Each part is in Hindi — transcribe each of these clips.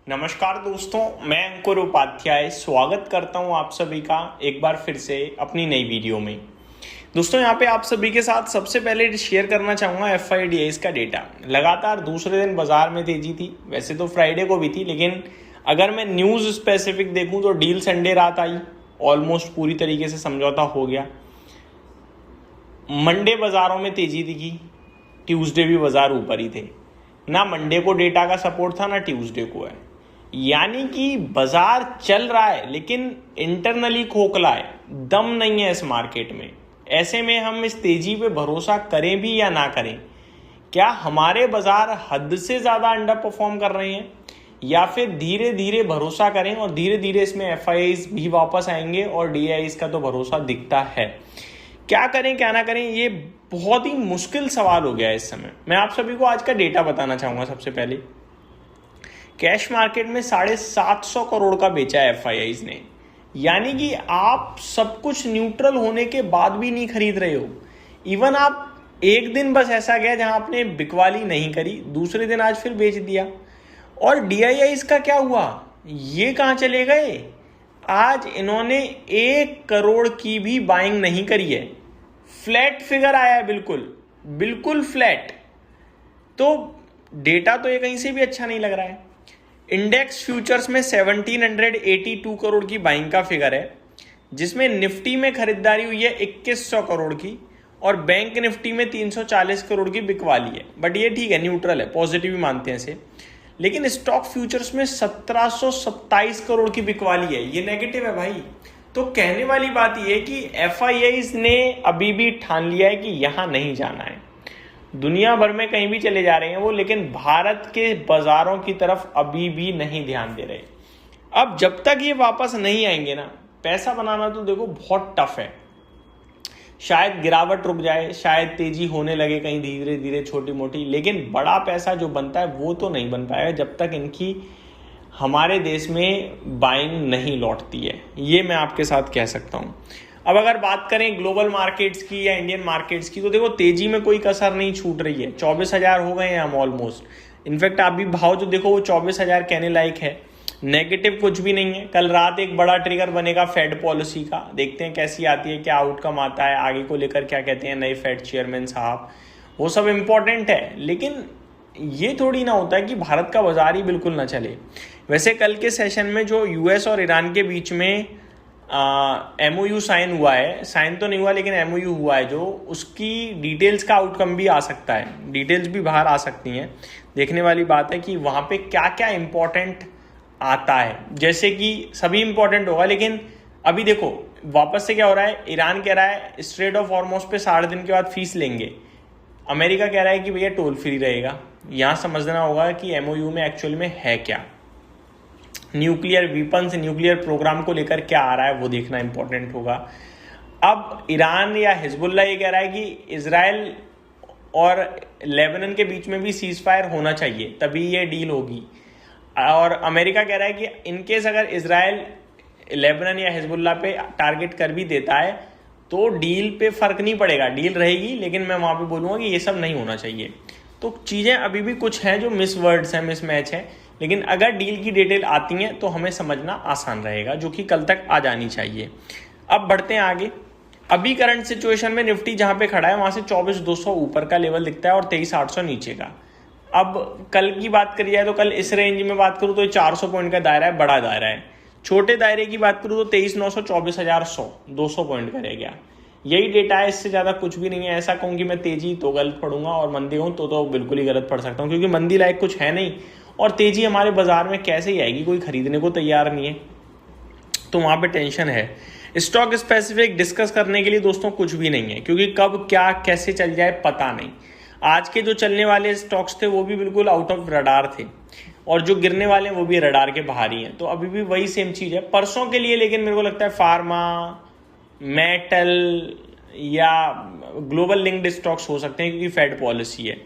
नमस्कार दोस्तों, मैं अंकुर उपाध्याय स्वागत करता हूं आप सभी का एक बार फिर से अपनी नई वीडियो में। दोस्तों यहाँ पे आप सभी के साथ सबसे पहले शेयर करना चाहूँगा FIDIs का डेटा। लगातार दूसरे दिन बाजार में तेजी थी, वैसे तो फ्राइडे को भी थी, लेकिन अगर मैं न्यूज़ स्पेसिफिक देखूँ तो डील संडे रात आई, ऑलमोस्ट पूरी तरीके से समझौता हो गया। मंडे बाज़ारों में तेजी दिखी, ट्यूसडे भी बाज़ार ऊपर ही थे। ना मंडे को डेटा का सपोर्ट था ना ट्यूसडे को है, यानी कि बाजार चल रहा है लेकिन इंटरनली खोखला है, दम नहीं है इस मार्केट में। ऐसे में हम इस तेजी पे भरोसा करें भी या ना करें? क्या हमारे बाजार हद से ज़्यादा अंडर परफॉर्म कर रहे हैं, या फिर धीरे धीरे भरोसा करें और धीरे धीरे इसमें FIIs भी वापस आएंगे और DIIs का तो भरोसा दिखता है। क्या करें क्या ना करें, ये बहुत ही मुश्किल सवाल हो गया है इस समय। मैं आप सभी को आज का डेटा बताना चाहूँगा। सबसे पहले कैश मार्केट में 750 करोड़ का बेचा है FIIs ने, यानी कि आप सब कुछ न्यूट्रल होने के बाद भी नहीं खरीद रहे हो। इवन आप एक दिन बस ऐसा गया जहां आपने बिकवाली नहीं करी, दूसरे दिन आज फिर बेच दिया। और DIIs का क्या हुआ, ये कहाँ चले गए? आज इन्होंने 1 करोड़ की भी बाइंग नहीं करी है, फ्लैट फिगर आया है, बिल्कुल बिल्कुल फ्लैट। तो डेटा तो ये कहीं से भी अच्छा नहीं लग रहा है। इंडेक्स फ्यूचर्स में 1782 करोड़ की बाइंग का फिगर है, जिसमें निफ्टी में खरीदारी हुई है 2100 करोड़ की और बैंक निफ्टी में 340 करोड़ की बिकवाली है। बट ये ठीक है, न्यूट्रल है, पॉजिटिव ही मानते हैं इसे। लेकिन स्टॉक फ्यूचर्स में 1727 करोड़ की बिकवाली है, ये नेगेटिव है भाई। तो कहने वाली बात यह है कि FIIs ने अभी भी ठान लिया है कि यहां नहीं जाना है। दुनिया भर में कहीं भी चले जा रहे हैं वो, लेकिन भारत के बाजारों की तरफ अभी भी नहीं ध्यान दे रहे। अब जब तक ये वापस नहीं आएंगे ना, पैसा बनाना तो देखो बहुत टफ है। शायद गिरावट रुक जाए, शायद तेजी होने लगे कहीं धीरे धीरे छोटी मोटी, लेकिन बड़ा पैसा जो बनता है वो तो नहीं बन पाएगा जब तक इनकी हमारे देश में बाइंग नहीं लौटती है। ये मैं आपके साथ कह सकता हूँ। अब अगर बात करें ग्लोबल मार्केट्स की या इंडियन मार्केट्स की, तो देखो तेजी में कोई कसर नहीं छूट रही है। 24,000 हो गए हैं हम ऑलमोस्ट। इनफैक्ट आप भी भाव जो देखो वो 24,000 कहने लायक है, नेगेटिव कुछ भी नहीं है। कल रात एक बड़ा ट्रिगर बनेगा फेड पॉलिसी का, देखते हैं कैसी आती है, क्या आउटकम आता है, आगे को लेकर क्या कहते हैं नए फेड चेयरमैन साहब, वो सब इम्पोर्टेंट है। लेकिन ये थोड़ी ना होता है कि भारत का बाजार ही बिल्कुल ना चले। वैसे कल के सेशन में जो US और ईरान के बीच में MOU साइन हुआ है, साइन तो नहीं हुआ लेकिन MOU हुआ है, जो उसकी डिटेल्स का आउटकम भी आ सकता है, डिटेल्स भी बाहर आ सकती हैं। देखने वाली बात है कि वहाँ पे क्या क्या इम्पोर्टेंट आता है। जैसे कि सभी इम्पोर्टेंट होगा, लेकिन अभी देखो वापस से क्या हो रहा है। ईरान कह रहा है स्ट्रेट ऑफ हॉर्मुज़ पे 60 दिन के बाद फीस लेंगे। अमेरिका कह रहा है कि भैया टोल फ्री रहेगा। यहाँ समझना होगा कि MOU में एक्चुअल में है क्या। न्यूक्लियर वीपन्स, न्यूक्लियर प्रोग्राम को लेकर क्या आ रहा है वो देखना इंपॉर्टेंट होगा। अब ईरान या हिजबुल्ला ये कह रहा है कि इजराइल और लेबनान के बीच में भी सीज फायर होना चाहिए, तभी ये डील होगी। और अमेरिका कह रहा है कि इनकेस अगर इजराइल लेबनान या हिजबुल्ला पे टारगेट कर भी देता है तो डील पे फर्क नहीं पड़ेगा, डील रहेगी, लेकिन मैं वहाँ पे बोलूँगा कि ये सब नहीं होना चाहिए। तो चीज़ें अभी भी कुछ हैं जो मिस वर्ड्स हैं, मिस मैच है, लेकिन अगर डील की डिटेल आती हैं तो हमें समझना आसान रहेगा, जो कि कल तक आ जानी चाहिए। अब बढ़ते हैं आगे। अभी करंट सिचुएशन में निफ्टी जहाँ पे खड़ा है वहाँ से 24,200 ऊपर का लेवल दिखता है और 23,800 नीचे का। अब कल की बात करी जाए तो कल इस रेंज में बात करूँ तो 400 पॉइंट का दायरा है, बड़ा दायरा है। छोटे दायरे की बात करूँ तो 23,900, 24,100, 200 पॉइंट का रह गया। यही डेटा है, इससे ज़्यादा कुछ भी नहीं है। ऐसा कहूँ कि मैं तेजी तो गलत पढ़ूंगा और मंदी हूँ तो बिल्कुल ही गलत पढ़ सकता हूँ, क्योंकि मंदी लायक कुछ है नहीं। और तेजी हमारे बाजार में कैसे ही आएगी, कोई खरीदने को तैयार नहीं है, तो वहाँ पे टेंशन है। स्टॉक स्पेसिफिक डिस्कस करने के लिए दोस्तों कुछ भी नहीं है, क्योंकि कब क्या कैसे चल जाए पता नहीं। आज के जो चलने वाले स्टॉक्स थे वो भी बिल्कुल आउट ऑफ रडार थे, और जो गिरने वाले हैं वो भी रडार के बाहर ही हैं। तो अभी भी वही सेम चीज़ है परसों के लिए, लेकिन मेरे को लगता है फार्मा, मेटल या ग्लोबल लिंक्ड स्टॉक्स हो सकते हैं, क्योंकि फेड पॉलिसी है।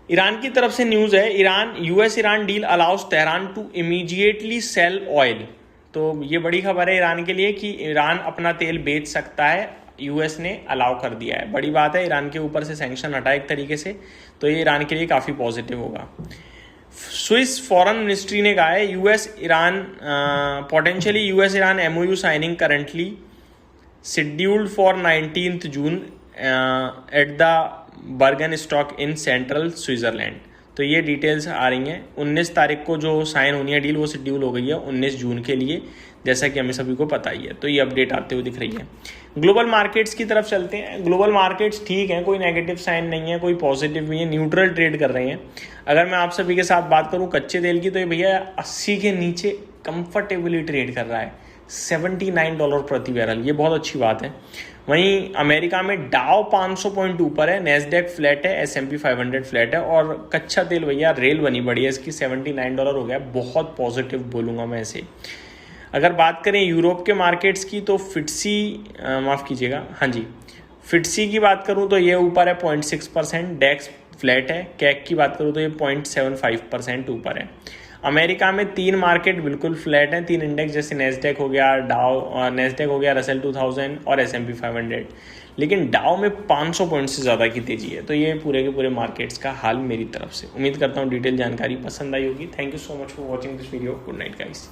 ईरान की तरफ से न्यूज़ है, US Iran deal allows Tehran to immediately sell oil. तो ये बड़ी खबर है ईरान के लिए कि ईरान अपना तेल बेच सकता है, US ने अलाउ कर दिया है। बड़ी बात है, ईरान के ऊपर से सैंक्शन हटा एक तरीके से, तो ये ईरान के लिए काफ़ी पॉजिटिव होगा। स्विस फॉरेन मिनिस्ट्री ने कहा है US Iran potentially US Iran MOU signing currently scheduled for 19 June at the बर्गन stock in central Switzerland. तो ये डिटेल्स आ रही हैं। 19 तारीख को जो साइन होनी है डील वो शेड्यूल हो गई है 19 जून के लिए, जैसा कि हमें सभी को पता ही है। तो ये अपडेट आते हुए दिख रही है। ग्लोबल मार्केट्स की तरफ चलते हैं। ग्लोबल मार्केट्स ठीक हैं, कोई नेगेटिव साइन नहीं है, कोई पॉजिटिव भी है, न्यूट्रल ट्रेड कर रहे हैं। अगर मैं आप सभी के साथ बात करूं कच्चे तेल की, तो ये भैया 80 के नीचे कंफर्टेबली ट्रेड कर रहा है, $79 प्रति बैरल, ये बहुत अच्छी बात है। वहीं अमेरिका में डाउ 500 पॉइंट ऊपर है, नेस्डेक फ्लैट है, S&P 500 फ्लैट है, और कच्चा तेल भैया रेल बनी बढ़ी है इसकी, $79 हो गया, बहुत पॉजिटिव बोलूँगा मैं इसे। अगर बात करें यूरोप के मार्केट्स की, तो फिट्सी माफ़ कीजिएगा, हाँ जी, फिट्सी की बात करूं तो ये ऊपर है 0.6%, डेक्स फ्लैट है, कैक की बात करूं तो ये 0.75% ऊपर है। अमेरिका में 3 मार्केट बिल्कुल फ्लैट हैं, 3 इंडेक्स जैसे नेस्डेक हो गया, नेस्डेक हो गया, रसेल 2000 और S&P 500, लेकिन डाउ में 500 पॉइंट से ज़्यादा की तेजी है। तो ये पूरे के पूरे मार्केट्स का हाल मेरी तरफ से। उम्मीद करता हूँ डिटेल जानकारी पसंद आई होगी। Thank you so much for watching this video. Good night guys.